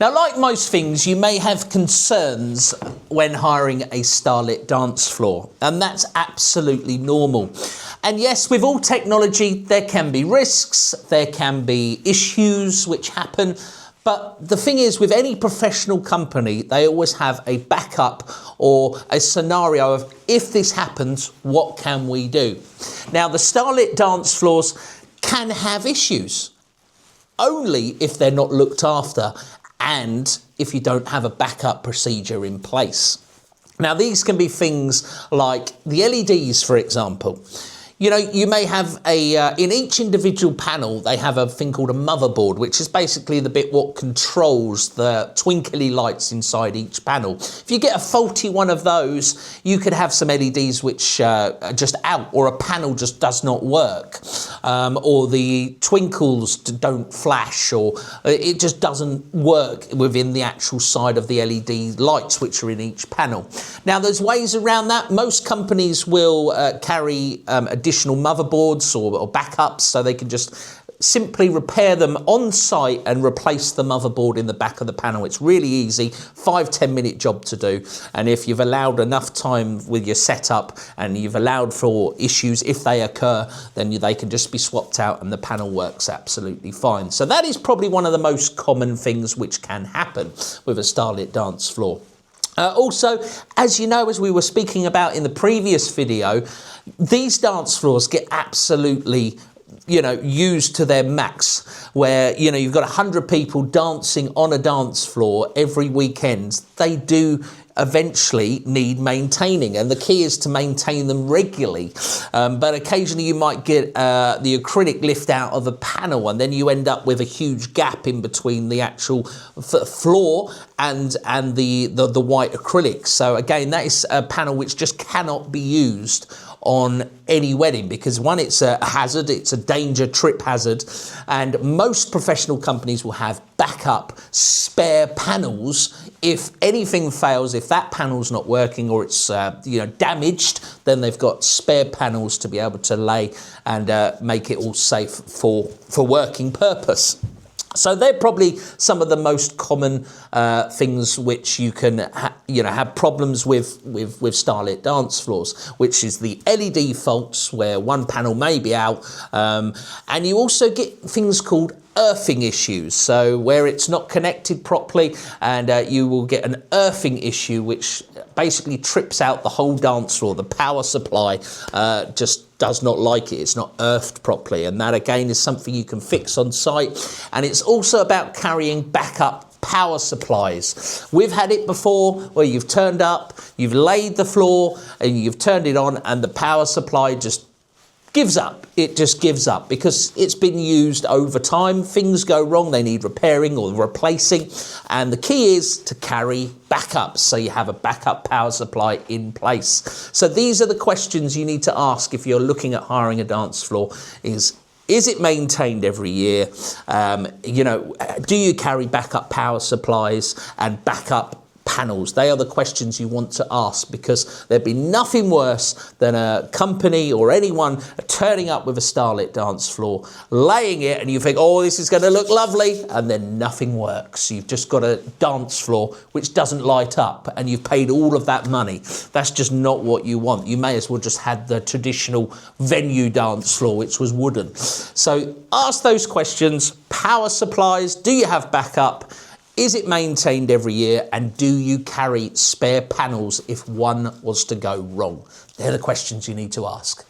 Now, like most things, you may have concerns when hiring a starlit dance floor, and that's absolutely normal. And yes, with all technology, there can be risks, there can be issues which happen, but the thing is, with any professional company, they always have a backup or a scenario of, if this happens, what can we do? Now, the starlit dance floors can have issues, only if they're not looked after and if you don't have a backup procedure in place. Now, these can be things like the LEDs, for example. You know, you may have in each individual panel, they have a thing called a motherboard, which is basically the bit what controls the twinkly lights inside each panel. If you get a faulty one of those, you could have some LEDs which are just out, or a panel just does not work, or the twinkles don't flash, or it just doesn't work within the actual side of the LED lights which are in each panel. Now, there's ways around that. Most companies will carry additional motherboards or backups, so they can just simply repair them on site and replace the motherboard in the back of the panel. It's really easy, 5-10 minute job to do. And if you've allowed enough time with your setup and you've allowed for issues, if they occur, then they can just be swapped out and the panel works absolutely fine. So that is probably one of the most common things which can happen with a starlit dance floor. Also, as you know, as we were speaking about in the previous video, these dance floors get absolutely, used to their max, where, you've got 100 people dancing on a dance floor every weekend. They do eventually need maintaining, and the key is to maintain them regularly. But occasionally you might get the acrylic lift out of a panel, and then you end up with a huge gap in between the actual floor and the white acrylic. So again, that is a panel which just cannot be used on any wedding, because one, it's a hazard, it's a danger, trip hazard, and most professional companies will have backup spare panels. If anything fails, if that panel's not working or it's damaged, then they've got spare panels to be able to lay and make it all safe for working purpose. So they're probably some of the most common things which you can have problems with starlit dance floors, which is the LED faults where one panel may be out, and you also get things called earthing issues, so where it's not connected properly, and you will get an earthing issue which basically trips out the whole dance floor. The power supply just does not like it, it's not earthed properly, and that again is something you can fix on site. And it's also about carrying backup power supplies. We've had it before where you've turned up, you've laid the floor and you've turned it on, and the power supply just gives up. It just gives up because it's been used over time. Things go wrong, they need repairing or replacing, and the key is to carry backups, so you have a backup power supply in place. So these are the questions you need to ask if you're looking at hiring a dance floor. Is it maintained every year? Do you carry backup power supplies and backup panels? They are the questions you want to ask, because there'd be nothing worse than a company or anyone turning up with a starlit dance floor, laying it, and you think, oh, this is going to look lovely, and then nothing works. You've just got a dance floor which doesn't light up, and you've paid all of that money. That's just not what you want. You may as well just had the traditional venue dance floor, which was wooden. So ask those questions. Power supplies, do you have backup? Is it maintained every year? And do you carry spare panels if one was to go wrong? They're the questions you need to ask.